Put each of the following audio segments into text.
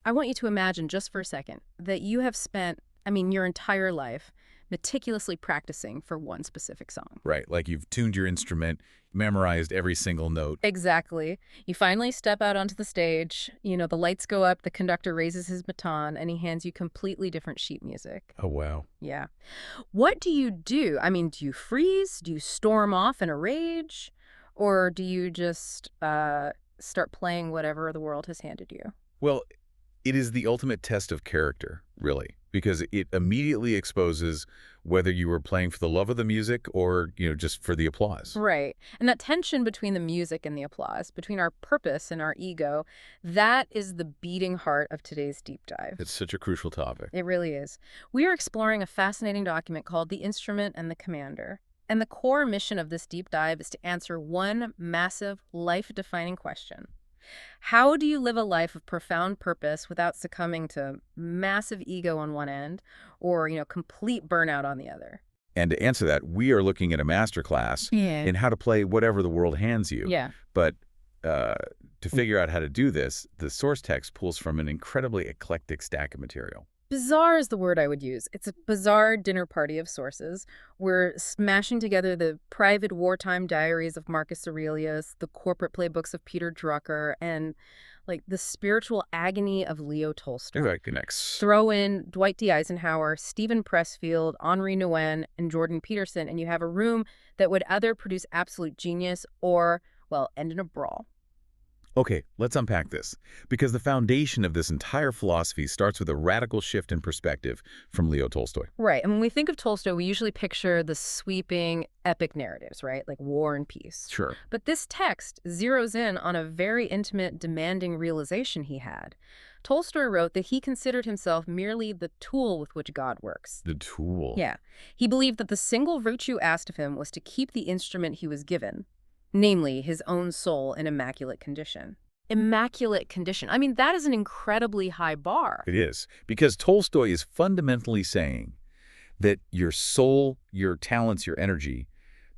I want you to imagine just for a second that you have spent, I mean, your entire life meticulously practicing for one specific song. Right, like you've tuned your instrument, memorized every single note. Exactly. You finally step out onto the stage, the lights go up, the conductor raises his baton, and he hands you completely different sheet music. Oh, wow. Yeah. What do you do? I mean, do you freeze? Do you storm off in a rage? Or do you just start playing whatever the world has handed you? Well, it is the ultimate test of character, really, because it immediately exposes whether you were playing for the love of the music or, just for the applause. Right. And that tension between the music and the applause, between our purpose and our ego, that is the beating heart of today's deep dive. It's such a crucial topic. It really is. We are exploring a fascinating document called The Instrument and the Commander. And the core mission of this deep dive is to answer one massive, life-defining question. How do you live a life of profound purpose without succumbing to massive ego on one end or, complete burnout on the other? And to answer that, we are looking at a masterclass Yeah. in how to play whatever the world hands you. Yeah. But to figure out how to do this, the source text pulls from an incredibly eclectic stack of material. Bizarre is the word I would use. It's a bizarre dinner party of sources. We're smashing together the private wartime diaries of Marcus Aurelius, the corporate playbooks of Peter Drucker, and the spiritual agony of Leo Tolstoy. That connects. Throw in Dwight D. Eisenhower, Stephen Pressfield, Henri Nouwen, and Jordan Peterson, and you have a room that would either produce absolute genius or, well, end in a brawl. Okay, let's unpack this, because the foundation of this entire philosophy starts with a radical shift in perspective from Leo Tolstoy. Right. And when we think of Tolstoy, we usually picture the sweeping epic narratives, right? Like War and Peace. Sure. But this text zeroes in on a very intimate, demanding realization he had. Tolstoy wrote that he considered himself merely the tool with which God works. The tool. Yeah. He believed that the single virtue asked of him was to keep the instrument he was given, namely his own soul, in immaculate condition. Immaculate condition. I mean, that is an incredibly high bar. It is, because Tolstoy is fundamentally saying that your soul, your talents, your energy,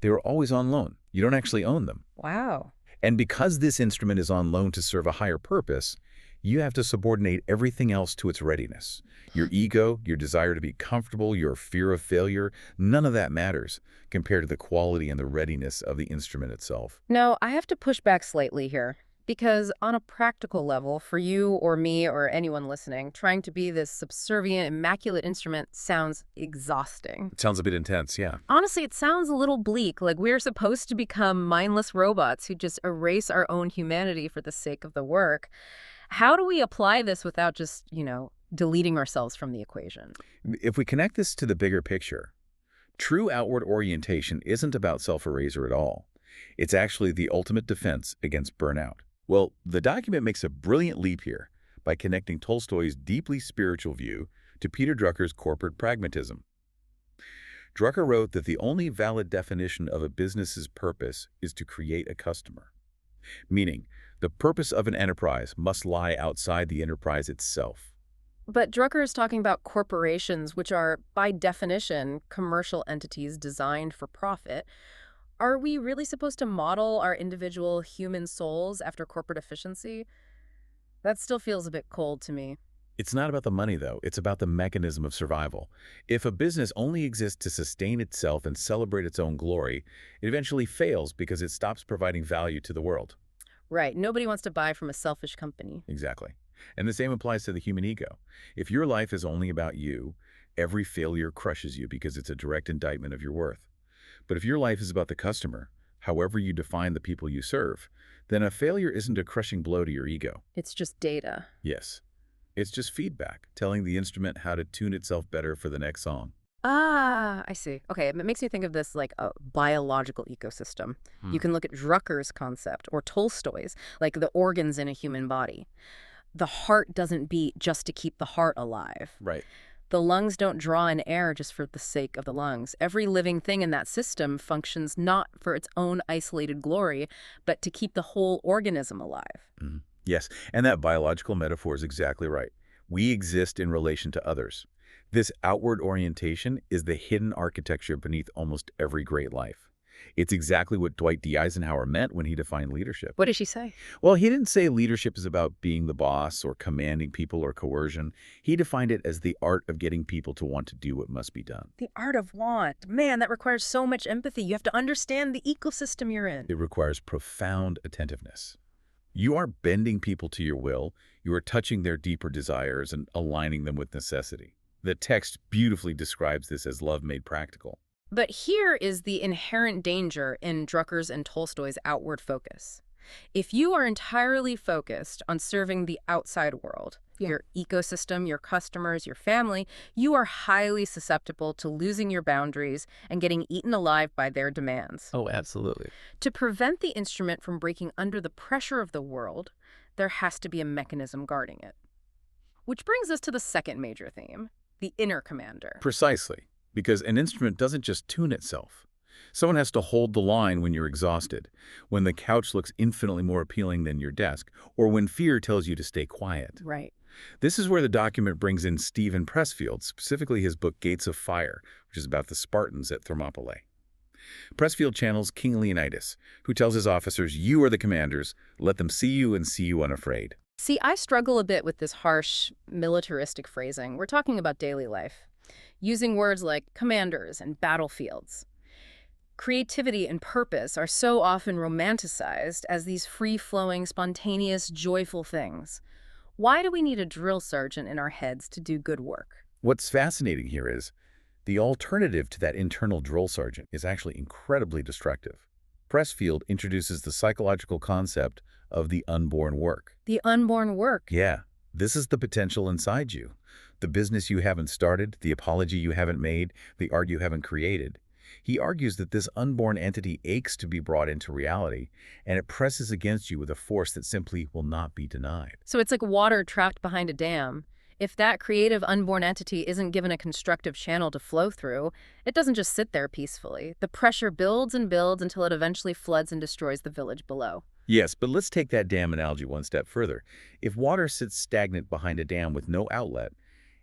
they are always on loan. You don't actually own them. Wow. And because this instrument is on loan to serve a higher purpose, you have to subordinate everything else to its readiness. Your ego, your desire to be comfortable, your fear of failure, none of that matters compared to the quality and the readiness of the instrument itself. No, I have to push back slightly here. Because on a practical level, for you or me or anyone listening, trying to be this subservient, immaculate instrument sounds exhausting. It sounds a bit intense, yeah. Honestly, it sounds a little bleak, like we're supposed to become mindless robots who just erase our own humanity for the sake of the work. How do we apply this without just, deleting ourselves from the equation? If we connect this to the bigger picture, true outward orientation isn't about self-erasure at all. It's actually the ultimate defense against burnout. Well, the document makes a brilliant leap here by connecting Tolstoy's deeply spiritual view to Peter Drucker's corporate pragmatism. Drucker wrote that the only valid definition of a business's purpose is to create a customer, meaning the purpose of an enterprise must lie outside the enterprise itself. But Drucker is talking about corporations, which are, by definition, commercial entities designed for profit. Are we really supposed to model our individual human souls after corporate efficiency? That still feels a bit cold to me. It's not about the money, though. It's about the mechanism of survival. If a business only exists to sustain itself and celebrate its own glory, it eventually fails because it stops providing value to the world. Right. Nobody wants to buy from a selfish company. Exactly. And the same applies to the human ego. If your life is only about you, every failure crushes you because it's a direct indictment of your worth. But if your life is about the customer, however you define the people you serve, then a failure isn't a crushing blow to your ego. It's just data. Yes. It's just feedback, telling the instrument how to tune itself better for the next song. Ah, I see. Okay, it makes me think of this like a biological ecosystem. You can look at Drucker's concept or Tolstoy's, like the organs in a human body. The heart doesn't beat just to keep the heart alive. Right. The lungs don't draw in air just for the sake of the lungs. Every living thing in that system functions not for its own isolated glory, but to keep the whole organism alive. Yes, and that biological metaphor is exactly right. We exist in relation to others. This outward orientation is the hidden architecture beneath almost every great life. It's exactly what Dwight D. Eisenhower meant when he defined leadership. What did she say? Well, he didn't say leadership is about being the boss or commanding people or coercion. He defined it as the art of getting people to want to do what must be done. The art of want. Man, that requires so much empathy. You have to understand the ecosystem you're in. It requires profound attentiveness. You are bending people to your will, you are touching their deeper desires and aligning them with necessity. The text beautifully describes this as love made practical. But here is the inherent danger in Drucker's and Tolstoy's outward focus. If you are entirely focused on serving the outside world, your ecosystem, your customers, your family, you are highly susceptible to losing your boundaries and getting eaten alive by their demands. Oh, absolutely. To prevent the instrument from breaking under the pressure of the world, there has to be a mechanism guarding it. Which brings us to the second major theme, the inner commander. Precisely, because an instrument doesn't just tune itself. Someone has to hold the line when you're exhausted, when the couch looks infinitely more appealing than your desk, or when fear tells you to stay quiet. Right. This is where the document brings in Stephen Pressfield, specifically his book Gates of Fire, which is about the Spartans at Thermopylae. Pressfield channels King Leonidas, who tells his officers, "You are the commanders, let them see you and see you unafraid." See, I struggle a bit with this harsh, militaristic phrasing. We're talking about daily life, using words like commanders and battlefields. Creativity and purpose are so often romanticized as these free-flowing, spontaneous, joyful things. Why do we need a drill sergeant in our heads to do good work? What's fascinating here is the alternative to that internal drill sergeant is actually incredibly destructive. Pressfield introduces the psychological concept of the unborn work. The unborn work. Yeah, this is the potential inside you. The business you haven't started, the apology you haven't made, the art you haven't created. He argues that this unborn entity aches to be brought into reality, and it presses against you with a force that simply will not be denied. So it's like water trapped behind a dam. If that creative unborn entity isn't given a constructive channel to flow through, it doesn't just sit there peacefully. The pressure builds and builds until it eventually floods and destroys the village below. Yes, but let's take that dam analogy one step further. If water sits stagnant behind a dam with no outlet,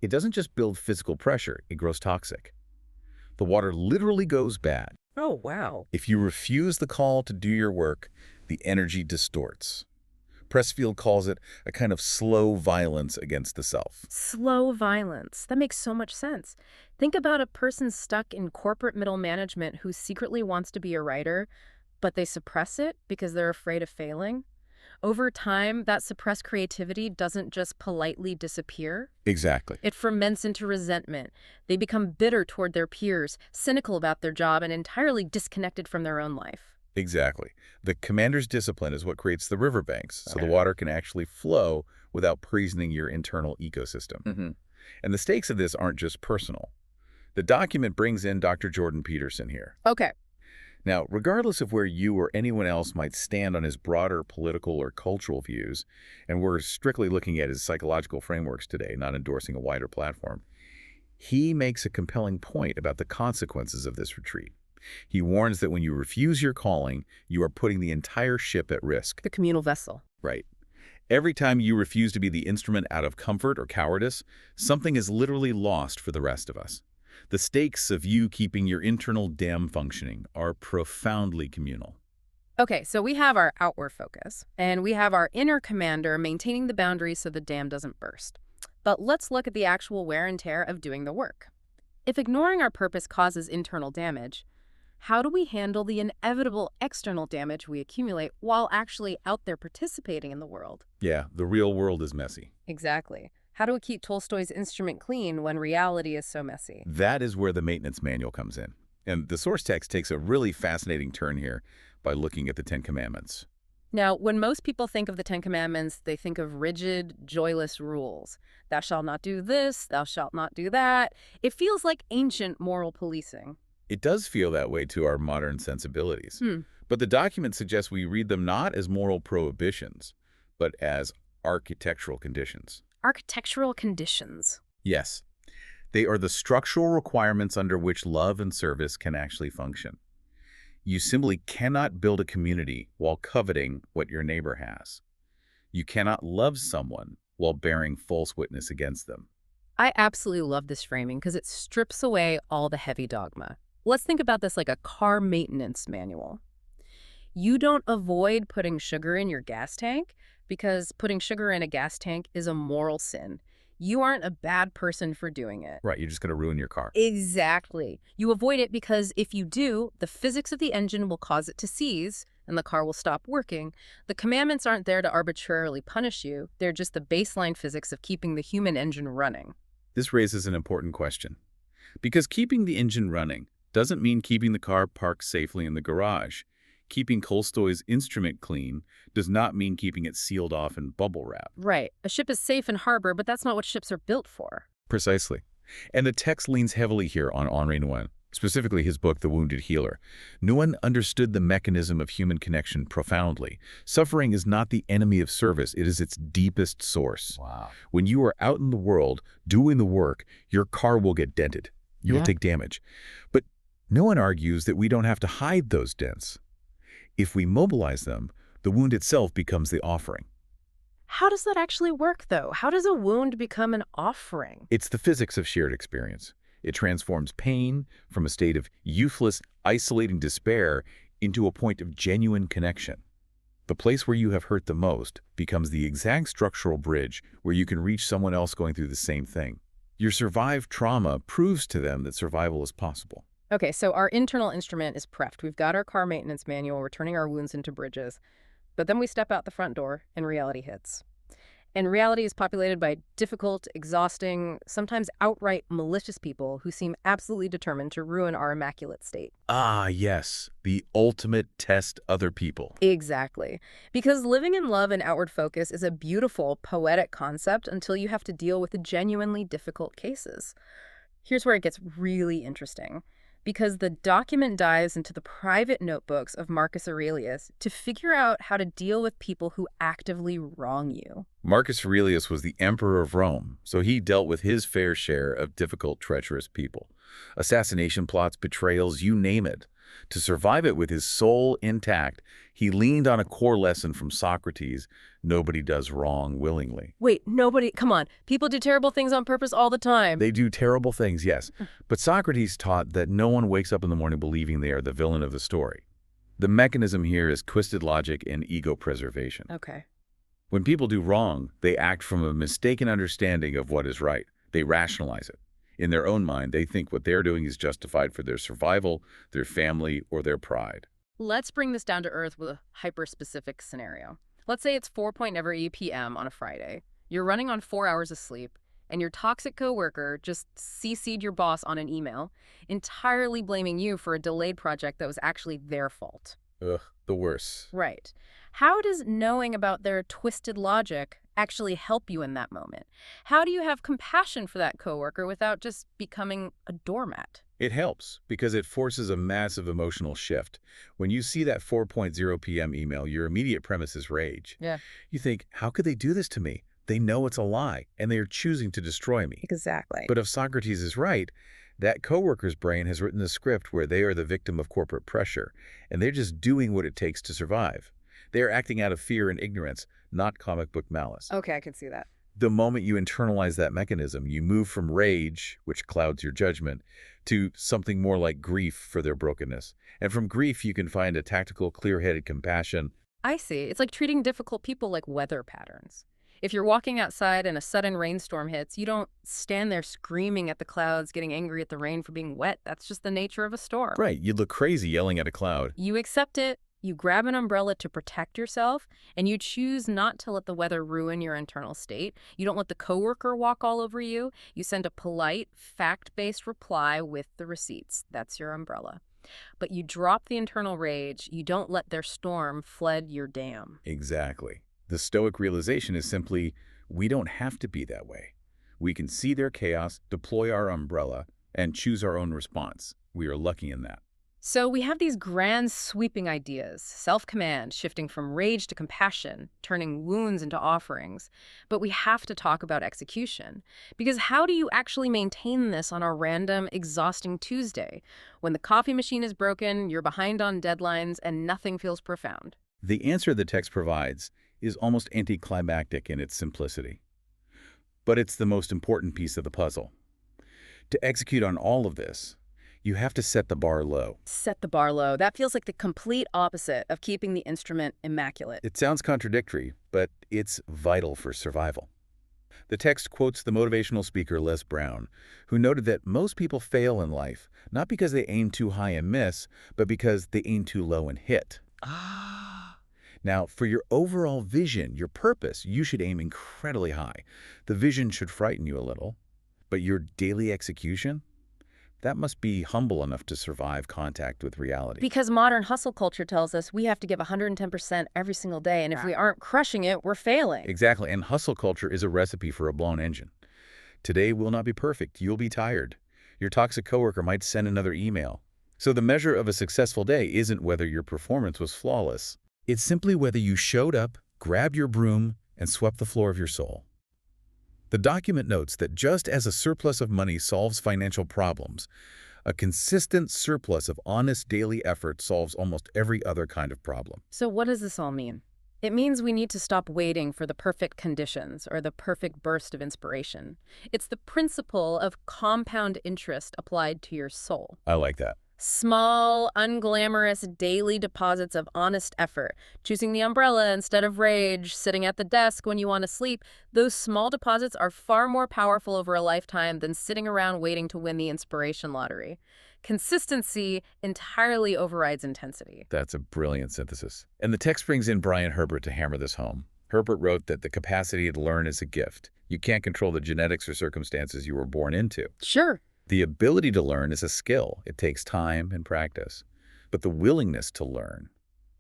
it doesn't just build physical pressure, it grows toxic. The water literally goes bad. Oh, wow. If you refuse the call to do your work, the energy distorts. Pressfield calls it a kind of slow violence against the self. Slow violence. That makes so much sense. Think about a person stuck in corporate middle management who secretly wants to be a writer, but they suppress it because they're afraid of failing. Over time, that suppressed creativity doesn't just politely disappear. Exactly. It ferments into resentment. They become bitter toward their peers, cynical about their job, and entirely disconnected from their own life. Exactly. The commander's discipline is what creates the riverbanks, so Okay. the water can actually flow without poisoning your internal ecosystem. And the stakes of this aren't just personal. The document brings in Dr. Jordan Peterson here. Okay. Now, regardless of where you or anyone else might stand on his broader political or cultural views, and we're strictly looking at his psychological frameworks today, not endorsing a wider platform, he makes a compelling point about the consequences of this retreat. He warns that when you refuse your calling, you are putting the entire ship at risk. The communal vessel. Right. Every time you refuse to be the instrument out of comfort or cowardice, something is literally lost for the rest of us. The stakes of you keeping your internal dam functioning are profoundly communal. Okay, so we have our outward focus, and we have our inner commander maintaining the boundaries so the dam doesn't burst. But let's look at the actual wear and tear of doing the work. If ignoring our purpose causes internal damage, how do we handle the inevitable external damage we accumulate while actually out there participating in the world? Yeah, the real world is messy. Exactly. How do we keep Tolstoy's instrument clean when reality is so messy? That is where the maintenance manual comes in. And the source text takes a really fascinating turn here by looking at the Ten Commandments. Now, when most people think of the Ten Commandments, they think of rigid, joyless rules. Thou shalt not do this, thou shalt not do that. It feels like ancient moral policing. It does feel that way to our modern sensibilities. But the document suggests we read them not as moral prohibitions, but as architectural conditions. Architectural conditions. Yes, they are the structural requirements under which love and service can actually function. You simply cannot build a community while coveting what your neighbor has. You cannot love someone while bearing false witness against them. I absolutely love this framing because it strips away all the heavy dogma. Let's think about this like a car maintenance manual. You don't avoid putting sugar in your gas tank because putting sugar in a gas tank is a moral sin. You aren't a bad person for doing it. Right, you're just going to ruin your car. Exactly. You avoid it because if you do, the physics of the engine will cause it to seize and the car will stop working. The commandments aren't there to arbitrarily punish you. They're just the baseline physics of keeping the human engine running. This raises an important question. Because keeping the engine running doesn't mean keeping the car parked safely in the garage. Keeping Tolstoy's instrument clean does not mean keeping it sealed off in bubble wrap. Right. A ship is safe in harbor, but that's not what ships are built for. Precisely. And the text leans heavily here on Henri Nouwen, specifically his book, The Wounded Healer. Nouwen understood the mechanism of human connection profoundly. Suffering is not the enemy of service, it is its deepest source. Wow. When you are out in the world doing the work, your car will get dented. You'll take damage. But Nouwen argues that we don't have to hide those dents. If we mobilize them, the wound itself becomes the offering. How does that actually work, though? How does a wound become an offering? It's the physics of shared experience. It transforms pain from a state of useless, isolating despair into a point of genuine connection. The place where you have hurt the most becomes the exact structural bridge where you can reach someone else going through the same thing. Your survived trauma proves to them that survival is possible. Okay, so our internal instrument is prepped. We've got our car maintenance manual. We're turning our wounds into bridges. But then we step out the front door and reality hits. And reality is populated by difficult, exhausting, sometimes outright malicious people who seem absolutely determined to ruin our immaculate state. Ah, yes, the ultimate test other people. Exactly. Because living in love and outward focus is a beautiful, poetic concept until you have to deal with the genuinely difficult cases. Here's where it gets really interesting. Because the document dives into the private notebooks of Marcus Aurelius to figure out how to deal with people who actively wrong you. Marcus Aurelius was the emperor of Rome, so he dealt with his fair share of difficult, treacherous people. Assassination plots, betrayals, you name it. To survive it with his soul intact, he leaned on a core lesson from Socrates: nobody does wrong willingly. Wait, nobody, come on. People do terrible things on purpose all the time. They do terrible things, yes. But Socrates taught that no one wakes up in the morning believing they are the villain of the story. The mechanism here is twisted logic and ego preservation. Okay. When people do wrong, they act from a mistaken understanding of what is right. They rationalize it. In their own mind, they think what they're doing is justified for their survival, their family, or their pride. Let's bring this down to earth with a hyper-specific scenario. Let's say it's 4 p.m. on a Friday. You're running on 4 hours of sleep, and your toxic coworker just CC'd your boss on an email, entirely blaming you for a delayed project that was actually their fault. Ugh, the worst. Right. How does knowing about their twisted logic actually help you in that moment? How do you have compassion for that coworker without just becoming a doormat? It helps because it forces a massive emotional shift. When you see that 4 p.m. email, your immediate premise is rage. Yeah. You think, how could they do this to me? They know it's a lie, and they are choosing to destroy me. Exactly. But if Socrates is right, that coworker's brain has written the script where they are the victim of corporate pressure, and they're just doing what it takes to survive. They are acting out of fear and ignorance, not comic book malice. Okay, I can see that. The moment you internalize that mechanism, you move from rage, which clouds your judgment, to something more like grief for their brokenness. And from grief, you can find a tactical, clear-headed compassion. I see. It's like treating difficult people like weather patterns. If you're walking outside and a sudden rainstorm hits, you don't stand there screaming at the clouds, getting angry at the rain for being wet. That's just the nature of a storm. Right, you'd look crazy yelling at a cloud. You accept it, you grab an umbrella to protect yourself, and you choose not to let the weather ruin your internal state. You don't let the coworker walk all over you. You send a polite, fact-based reply with the receipts. That's your umbrella. But you drop the internal rage. You don't let their storm flood your dam. Exactly. The Stoic realization is simply, we don't have to be that way. We can see their chaos, deploy our umbrella, and choose our own response. We are lucky in that. So we have these grand sweeping ideas, self-command, shifting from rage to compassion, turning wounds into offerings. But we have to talk about execution. Because how do you actually maintain this on a random, exhausting Tuesday? When the coffee machine is broken, you're behind on deadlines, and nothing feels profound. The answer the text provides is almost anticlimactic in its simplicity. But it's the most important piece of the puzzle. To execute on all of this, You have to set the bar low. Set the bar low. That feels like the complete opposite of keeping the instrument immaculate. It sounds contradictory, but it's vital for survival. The text quotes the motivational speaker Les Brown, who noted that most people fail in life, not because they aim too high and miss, but because they aim too low and hit. Ah. Now, for your overall vision, your purpose, you should aim incredibly high. The vision should frighten you a little, but your daily execution, that must be humble enough to survive contact with reality. Because modern hustle culture tells us we have to give 110% every single day, and if we aren't crushing it, we're failing. Exactly, and hustle culture is a recipe for a blown engine. Today will not be perfect. You'll be tired. Your toxic coworker might send another email. So the measure of a successful day isn't whether your performance was flawless. It's simply whether you showed up, grabbed your broom, and swept the floor of your soul. The document notes that just as a surplus of money solves financial problems, a consistent surplus of honest daily effort solves almost every other kind of problem. So what does this all mean? It means we need to stop waiting for the perfect conditions or the perfect burst of inspiration. It's the principle of compound interest applied to your soul. I like that. Small, unglamorous daily deposits of honest effort, choosing the umbrella instead of rage, sitting at the desk when you want to sleep. Those small deposits are far more powerful over a lifetime than sitting around waiting to win the inspiration lottery. Consistency entirely overrides intensity. That's a brilliant synthesis. And the text brings in Brian Herbert to hammer this home. Herbert wrote that the capacity to learn is a gift. You can't control the genetics or circumstances you were born into. Sure. The ability to learn is a skill. It takes time and practice. But the willingness to learn,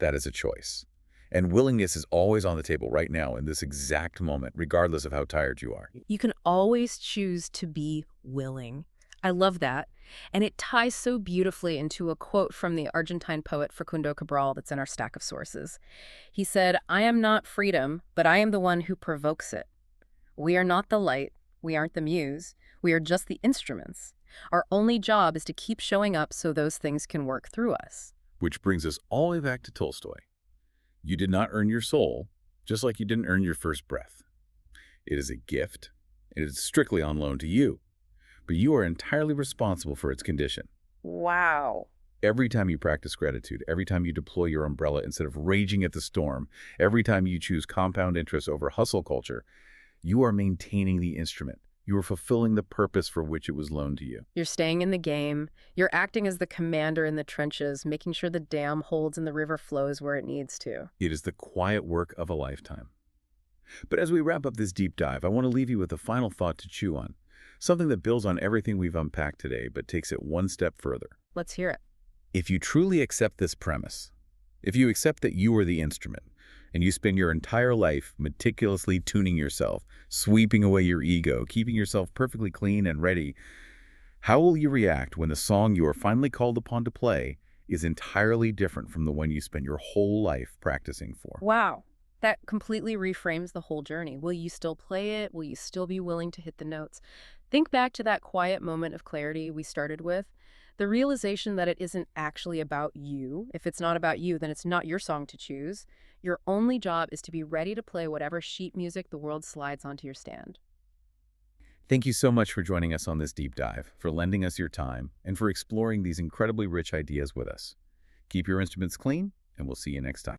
that is a choice. And willingness is always on the table right now in this exact moment, regardless of how tired you are. You can always choose to be willing. I love that. And it ties so beautifully into a quote from the Argentine poet Facundo Cabral that's in our stack of sources. He said, "I am not freedom, but I am the one who provokes it. We are not the light. We aren't the muse. We are just the instruments. Our only job is to keep showing up so those things can work through us." Which brings us all the way back to Tolstoy. You did not earn your soul, just like you didn't earn your first breath. It is a gift. It is strictly on loan to you. But you are entirely responsible for its condition. Wow. Every time you practice gratitude, every time you deploy your umbrella instead of raging at the storm, every time you choose compound interest over hustle culture, you are maintaining the instrument. You are fulfilling the purpose for which it was loaned to you. You're staying in the game. You're acting as the commander in the trenches, making sure the dam holds and the river flows where it needs to. It is the quiet work of a lifetime. But as we wrap up this deep dive, I want to leave you with a final thought to chew on. Something that builds on everything we've unpacked today, but takes it one step further. Let's hear it. If you truly accept this premise, if you accept that you are the instrument, and you spend your entire life meticulously tuning yourself, sweeping away your ego, keeping yourself perfectly clean and ready, how will you react when the song you are finally called upon to play is entirely different from the one you spent your whole life practicing for? Wow. That completely reframes the whole journey. Will you still play it? Will you still be willing to hit the notes? Think back to that quiet moment of clarity we started with. The realization that it isn't actually about you. If it's not about you, then it's not your song to choose. Your only job is to be ready to play whatever sheet music the world slides onto your stand. Thank you so much for joining us on this deep dive, for lending us your time, and for exploring these incredibly rich ideas with us. Keep your instruments clean, and we'll see you next time.